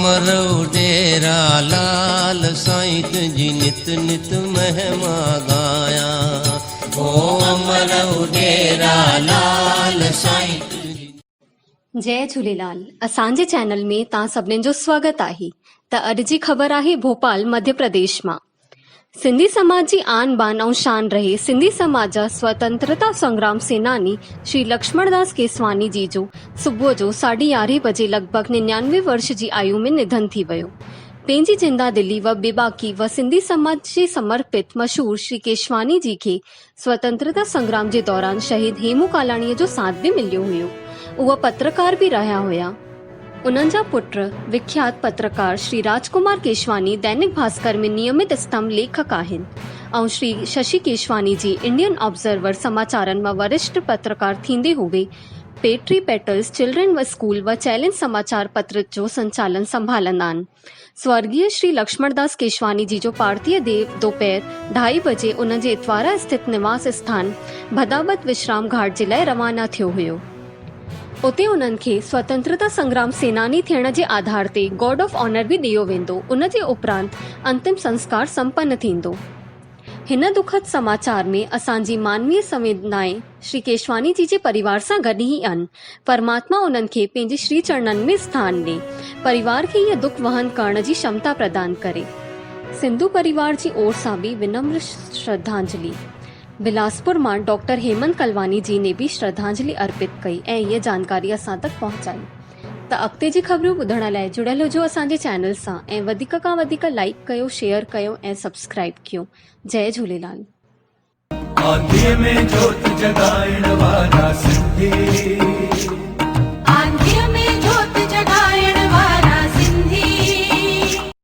अमरो डेरा लाल साईं तुझी नित नित महिमा गाया। ओ अमरो डेरा लाल साईं। जय झूलेलाल। असांजे चैनल में तव्हां सभिनीनि जो स्वागत आहे। त अॼु जी ख़बर आहे भोपाल मध्य प्रदेश मां। सिंधी समाज जी आन बान ऐं शान रहे सिंधी समाज जा स्वतंत्रता संग्राम सेनानी श्री लक्ष्मणदास केसवानी जी जो सुबुह जो 11:30 बजे लॻभॻ 99 वर्ष जी आयु में निधन थी वियो। पंहिंजी जिंदादिली व बेबाकी व सिंधी समाज जे समर्पित मशहूर श्री केशवानी जी खे स्वतंत्रता संग्राम जे दौरान शहीद हेमू कालाणीअ जो साथ बि मिलियो हुयो। उहा पत्रकार भी रहा हुया। उन्हनि जा पुत्र विख्यात पत्रकार श्री राजकुमार केशवानी दैनिक भास्कर में नियमित स्तंभ लेखक आहिनि ऐं श्री शशि केशवानी जी इंडियन ऑब्जर्वर समाचारनि मां वरिष्ठ पत्रकार थींदे हुए पेट्री पेटल्स चिल्ड्रन व स्कूल व चैलेंज समाचार पत्र जो संचालन संभालंदा आहिनि। स्वर्गीय श्री लक्ष्मणदास केशवानी जी जो पार्थिव देह दोपहर 2:30 बजे उन जे इतवारा स्थित निवास स्थान भदावत विश्राम घाट जे लाइ रवाना थियो हुयो। उते उन्हनि खे स्वतंत्रता संग्राम सेनानी थियण जे आधार ते गॉर्ड ऑफ ऑनर भी ॾियो वेंदो। उन जे उपरांत अंतिम संस्कार संपन्न थींदो। हिन दुखद समाचार में असांजी मानवीय संवेदनाएं श्री केशवानी जी जे परिवार सां गॾु ई आहिनि। परमात्मा उन्हनि खे पंहिंजे श्री चरणनि में स्थान ॾे, परिवार खे इह दुख वहन करण जी क्षमता प्रदान करे। सिंधु परिवार जी ओर सां भी विनम्र श्रद्धांजलि। बिलासपुर मां डॉक्टर हेमंत कलवानी जी ने भी श्रद्धांजलि अर्पित कई ऐं इहा जानकारी असां तक पहुंचाई। त अॻिते जी ख़बरूं ॿुधण लाइ जुड़ियल हुजो असांजे चैनल सां ऐं वधीक खां वधीक लाइक कयो, शेयर कयो ऐं सब्सक्राइब कयो। जय झूलेलाल।